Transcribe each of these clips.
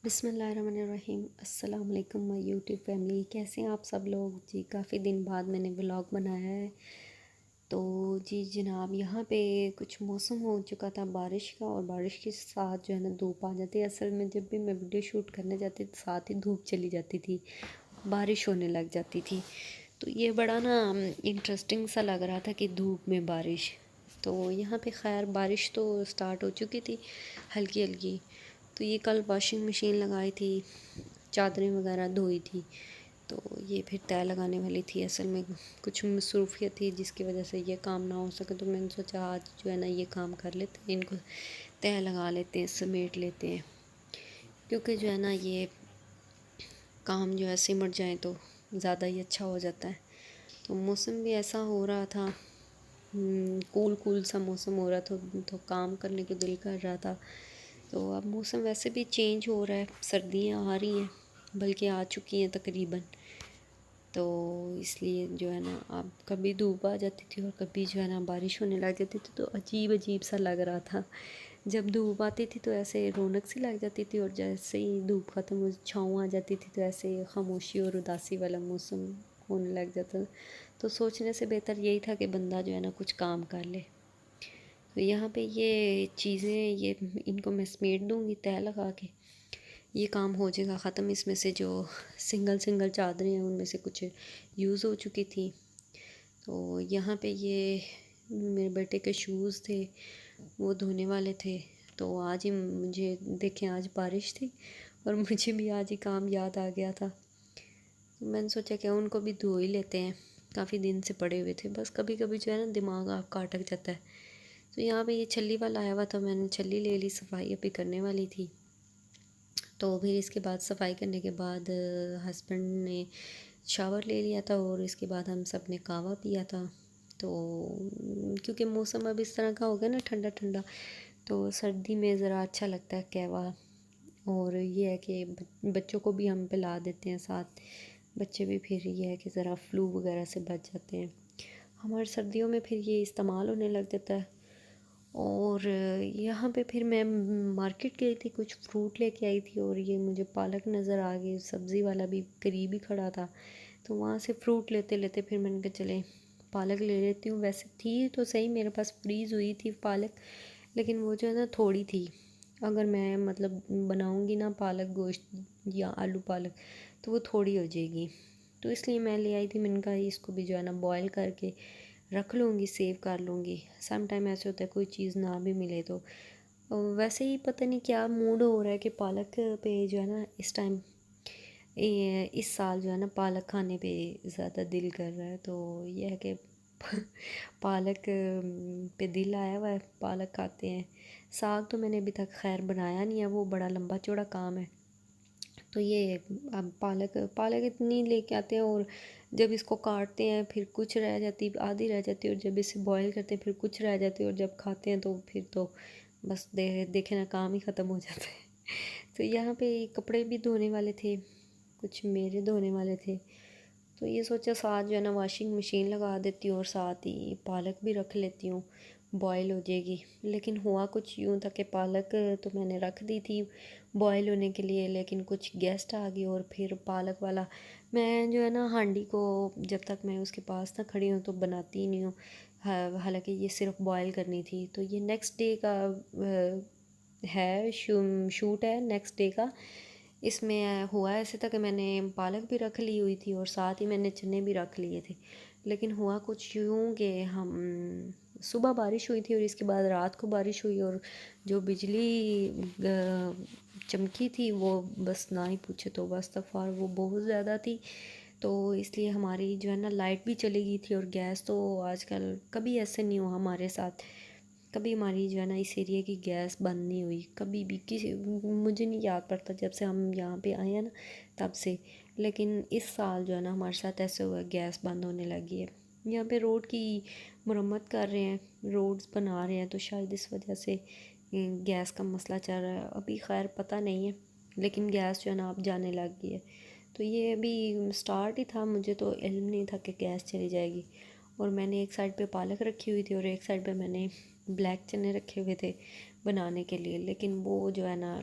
बिस्मिल्लाहिर्रहमानिर्रहीम। अस्सलाम वालेकुम माय यूट्यूब फैमिली, कैसे हैं आप सब लोग जी। काफ़ी दिन बाद मैंने व्लॉग बनाया है। तो जी जनाब, यहाँ पे कुछ मौसम हो चुका था बारिश का, और बारिश के साथ जो है ना धूप आ जाती है। असल में जब भी मैं वीडियो शूट करने जाती थी साथ ही धूप चली जाती थी, बारिश होने लग जाती थी। तो ये बड़ा ना इंटरेस्टिंग सा लग रहा था कि धूप में बारिश। तो यहाँ पे खैर बारिश तो स्टार्ट हो चुकी थी हल्की हल्की। तो ये कल वॉशिंग मशीन लगाई थी, चादरें वगैरह धोई थी। तो ये फिर तय लगाने वाली थी। असल में कुछ मसरूफियत थी जिसकी वजह से ये काम ना हो सके, तो मैंने सोचा आज जो है ना ये काम कर लेते हैं, इनको तय लगा लेते हैं, समेट लेते हैं। क्योंकि जो है ना ये काम जो है सिमट जाए तो ज़्यादा ही अच्छा हो जाता है। तो मौसम भी ऐसा हो रहा था, कूल कूल सा मौसम हो रहा था, तो काम करने को दिल कर रहा था। तो अब मौसम वैसे भी चेंज हो रहा है, सर्दियाँ आ रही हैं, बल्कि आ चुकी हैं तकरीबन। तो इसलिए जो है ना अब कभी धूप आ जाती थी और कभी जो है ना बारिश होने लग जाती थी। तो अजीब अजीब सा लग रहा था। जब धूप आती थी तो ऐसे रौनक सी लग जाती थी, और जैसे ही धूप ख़त्म हो छाँव आ जाती थी तो ऐसे खामोशी और उदासी वाला मौसम होने लग जाता। तो सोचने से बेहतर यही था कि बंदा जो है ना कुछ काम कर ले। तो यहाँ पे ये चीज़ें, ये इनको मैं समेट दूँगी तय लगा के, ये काम हो जाएगा ख़त्म। इसमें से जो सिंगल सिंगल चादरें हैं उनमें से कुछ यूज़ हो चुकी थी। तो यहाँ पे ये मेरे बेटे के शूज़ थे, वो धोने वाले थे। तो आज ही मुझे देखें, आज बारिश थी और मुझे भी आज ही काम याद आ गया था। तो मैंने सोचा कि उनको भी धो ही लेते हैं, काफ़ी दिन से पड़े हुए थे। बस कभी कभी जो है ना दिमाग आपका अटक जाता है। तो यहाँ पे ये छल्ली वाला आया हुआ था, मैंने छल्ली ले ली, सफाई अभी करने वाली थी। तो फिर इसके बाद सफाई करने के बाद हस्बैंड ने शावर ले लिया था, और इसके बाद हम सब ने कहवा पिया था। तो क्योंकि मौसम अब इस तरह का हो गया ना ठंडा ठंडा, तो सर्दी में ज़रा अच्छा लगता है कहवा। और ये है कि बच्चों को भी हम पिला देते हैं साथ, बच्चे भी फिर ये है कि ज़रा फ्लू वगैरह से बच जाते हैं। हमारे सर्दियों में फिर ये इस्तेमाल होने लग जाता है। और यहाँ पे फिर मैं मार्केट गई थी, कुछ फ्रूट लेके आई थी, और ये मुझे पालक नज़र आ गई। सब्ज़ी वाला भी करीब ही खड़ा था, तो वहाँ से फ्रूट लेते लेते फिर मैंने कहा चले पालक ले लेती हूँ। वैसे थी तो सही, मेरे पास फ्रीज़ हुई थी पालक, लेकिन वो जो है ना थोड़ी थी। अगर मैं मतलब बनाऊँगी ना पालक गोश्त या आलू पालक, तो वो थोड़ी हो जाएगी। तो इसलिए मैं ले आई थी। मैंने कहा इसको भी जो है ना बॉयल करके रख लूँगी, सेव कर लूँगी। सम टाइम ऐसे होता है कोई चीज़ ना भी मिले तो वैसे ही पता नहीं क्या मूड हो रहा है कि पालक पे जो है ना इस टाइम, इस साल जो है ना पालक खाने पे ज़्यादा दिल कर रहा है। तो ये है कि पालक पे दिल आया हुआ है, पालक खाते हैं। साग तो मैंने अभी तक खैर बनाया नहीं है, वो बड़ा लंबा चौड़ा काम है। तो ये अब पालक पालक इतनी लेके आते हैं, और जब इसको काटते हैं फिर कुछ रह जाती, आधी रह जाती है, और जब इसे बॉईल करते हैं फिर कुछ रह जाती है, और जब खाते हैं तो फिर तो बस देखे ना काम ही ख़त्म हो जाता है। तो यहाँ पे कपड़े भी धोने वाले थे, कुछ मेरे धोने वाले थे। तो ये सोचा साथ जो है ना वॉशिंग मशीन लगा देती हूँ, और साथ ही पालक भी रख लेती हूँ, बॉयल हो जाएगी। लेकिन हुआ कुछ यूँ था कि पालक तो मैंने रख दी थी बॉयल होने के लिए, लेकिन कुछ गेस्ट आ गए, और फिर पालक वाला मैं जो है ना हांडी को जब तक मैं उसके पास ना खड़ी हूँ तो बनाती ही नहीं हूँ। हालांकि ये सिर्फ बॉयल करनी थी। तो ये नेक्स्ट डे का है, शूट है नेक्स्ट डे का। इसमें हुआ ऐसे था कि मैंने पालक भी रख ली हुई थी, और साथ ही मैंने चने भी रख लिए थे। लेकिन हुआ कुछ यूँ कि हम सुबह बारिश हुई थी, और इसके बाद रात को बारिश हुई, और जो बिजली चमकी थी वो बस ना ही पूछे, तो बस तफ़ार वो बहुत ज़्यादा थी। तो इसलिए हमारी जो है ना लाइट भी चली गई थी, और गैस तो आजकल कभी ऐसे नहीं हुआ हमारे साथ, कभी हमारी जो है ना इस एरिया की गैस बंद नहीं हुई कभी भी। किसी मुझे नहीं याद पड़ता जब से हम यहाँ पे आए हैं ना तब से। लेकिन इस साल जो है ना हमारे साथ ऐसे हुआ, गैस बंद होने लगी है। यहाँ पे रोड की मुरम्मत कर रहे हैं, रोड्स बना रहे हैं, तो शायद इस वजह से गैस का मसला चल रहा है। अभी खैर पता नहीं है, लेकिन गैस जो है ना अब जाने लग गई है। तो ये अभी स्टार्ट ही था, मुझे तो इल्म नहीं था कि गैस चली जाएगी। और मैंने एक साइड पे पालक रखी हुई थी, और एक साइड पे मैंने ब्लैक चने रखे हुए थे। बनाने के लिए। लेकिन वो जो है ना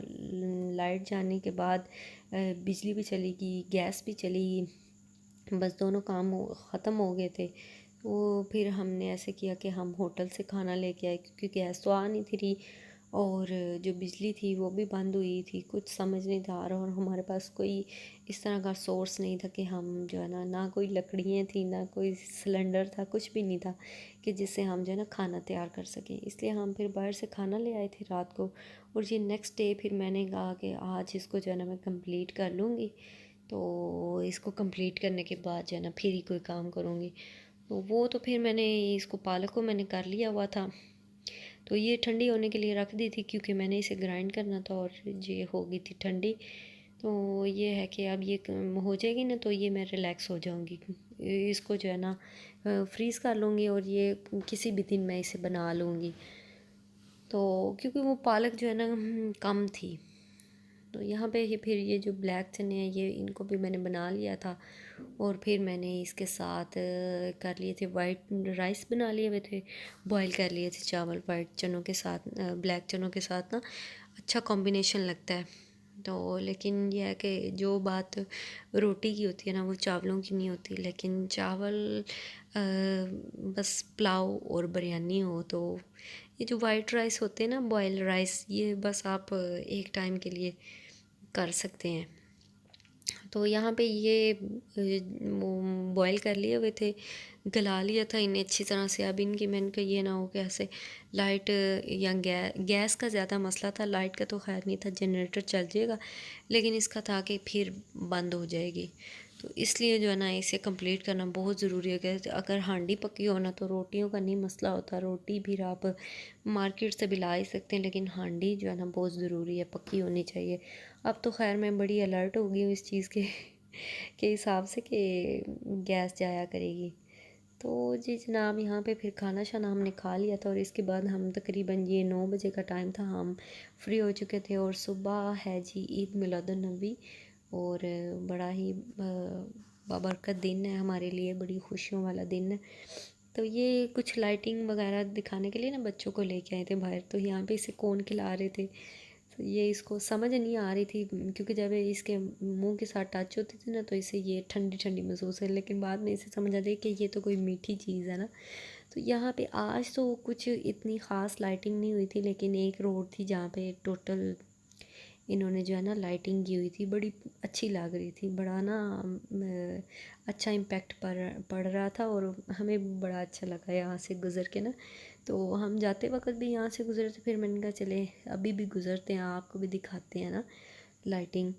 लाइट जाने के बाद बिजली भी चली गई, गैस भी चली गई, बस दोनों काम ख़त्म हो गए थे। तो फिर हमने ऐसे किया कि हम होटल से खाना लेके आए, क्योंकि गैस तो आ नहीं थी रही और जो बिजली थी वो भी बंद हुई थी। कुछ समझ नहीं था आ रहा और हमारे पास कोई इस तरह का सोर्स नहीं था कि हम जो है ना कोई लकड़ियाँ थी, ना कोई सिलेंडर था, कुछ भी नहीं था कि जिससे हम जो है ना खाना तैयार कर सकें। इसलिए हम फिर बाहर से खाना ले आए थे रात को। और ये नेक्स्ट डे फिर मैंने कहा कि आज इसको जो है ना मैं कंप्लीट कर लूँगी, तो इसको कंप्लीट करने के बाद जो है ना फिर ही कोई काम करूँगी। तो वो तो फिर मैंने इसको पालक को मैंने कर लिया हुआ था, तो ये ठंडी होने के लिए रख दी थी, क्योंकि मैंने इसे ग्राइंड करना था और ये हो गई थी ठंडी। तो ये है कि अब ये हो जाएगी ना तो ये मैं रिलैक्स हो जाऊंगी, इसको जो है ना फ्रीज़ कर लूँगी और ये किसी भी दिन मैं इसे बना लूँगी। तो क्योंकि वो पालक जो है ना कम थी, तो यहाँ पे ही फिर ये जो ब्लैक चने हैं ये इनको भी मैंने बना लिया था। और फिर मैंने इसके साथ कर लिए थे वाइट राइस, बना लिए हुए थे, बॉईल कर लिए थे चावल वाइट चनों के साथ, ब्लैक चनों के साथ ना अच्छा कॉम्बिनेशन लगता है। तो लेकिन यह है कि जो बात रोटी की होती है ना वो चावलों की नहीं होती। लेकिन चावल बस पुलाव और बिरयानी हो तो ये जो वाइट राइस होते हैं ना, बॉयल राइस, ये बस आप एक टाइम के लिए कर सकते हैं। तो यहाँ पे ये बॉईल कर लिए हुए थे, गला लिया था इन्हें अच्छी तरह से। अब इनकी मैंने कहा ये ना हो कि ऐसे लाइट या गैस का ज़्यादा मसला था, लाइट का तो खैर नहीं था, जनरेटर चल जाएगा, लेकिन इसका था कि फिर बंद हो जाएगी। तो इसलिए जो है ना इसे कंप्लीट करना बहुत ज़रूरी है कि अगर हांडी पकी हो ना तो रोटियों का नहीं मसला होता, रोटी भी आप मार्केट से भी ला ही सकते हैं, लेकिन हांडी जो है ना बहुत ज़रूरी है, पक्की होनी चाहिए। अब तो खैर मैं बड़ी अलर्ट हो गई हूँ इस चीज़ के हिसाब से कि गैस जाया करेगी। तो जी जनाब, यहाँ पे फिर खाना शाना हमने खा लिया था और इसके बाद हम तकरीबन ये 9 बजे का टाइम था, हम फ्री हो चुके थे। और सुबह है जी ईद मिलादुन्नबी, और बड़ा ही बाबरकत दिन है हमारे लिए, बड़ी खुशियों वाला दिन है। तो ये कुछ लाइटिंग वगैरह दिखाने के लिए ना बच्चों को लेके आए थे बाहर, तो यहाँ पे इसे कौन खिला रहे थे, तो ये इसको समझ नहीं आ रही थी, क्योंकि जब ये इसके मुंह के साथ टच होती थी ना तो इसे ये ठंडी ठंडी महसूस है, लेकिन बाद में इसे समझ आती है कि ये तो कोई मीठी चीज़ है ना। तो यहाँ पे आज तो कुछ इतनी ख़ास लाइटिंग नहीं हुई थी, लेकिन एक रोड थी जहाँ पे टोटल इन्होंने जो है ना लाइटिंग की हुई थी, बड़ी अच्छी लग रही थी, बड़ा ना अच्छा इम्पेक्ट पड़ रहा था और हमें बड़ा अच्छा लगा यहाँ से गुज़र के ना। तो हम जाते वक्त भी यहाँ से गुज़रे थे, फिर मैंने कहा चले अभी भी गुज़रते हैं, आपको भी दिखाते हैं ना लाइटिंग।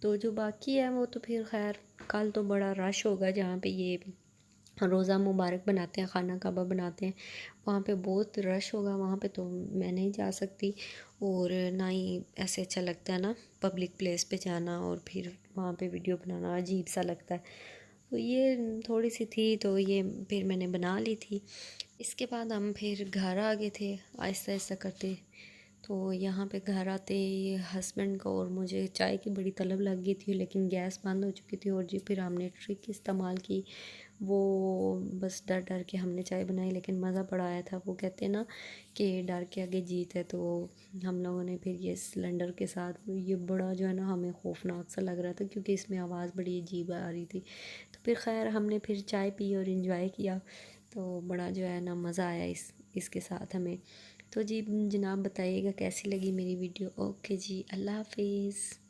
तो जो बाकी है वो तो फिर खैर कल तो बड़ा रश होगा, जहाँ पे ये रोज़ा मुबारक बनाते हैं, खाना काबा बनाते हैं, वहाँ पे बहुत रश होगा, वहाँ पे तो मैं नहीं जा सकती और ना ही ऐसे अच्छा लगता है ना पब्लिक प्लेस पे जाना और फिर वहाँ पे वीडियो बनाना, अजीब सा लगता है। तो ये थोड़ी सी थी तो ये फिर मैंने बना ली थी। इसके बाद हम फिर घर आ गए थे आहिस्ता आहिस्ता करते। तो यहाँ पे घर आते ये हस्बैंड को और मुझे चाय की बड़ी तलब लग गई थी, लेकिन गैस बंद हो चुकी थी। और जी फिर हमने ट्रिक इस्तेमाल की, वो बस डर डर के हमने चाय बनाई, लेकिन मज़ा बड़ा आया था। वो कहते हैं ना कि डर के आगे जीत है, तो हम लोगों ने फिर ये सिलेंडर के साथ ये बड़ा जो है ना हमें खौफनाक सा लग रहा था, क्योंकि इसमें आवाज़ बड़ी अजीब आ रही थी। तो फिर खैर हमने फिर चाय पी और इन्जॉय किया, तो बड़ा जो है ना मज़ा आया इसके साथ हमें। तो जी जनाब बताइएगा कैसी लगी मेरी वीडियो। ओके जी, अल्लाह हाफिज़।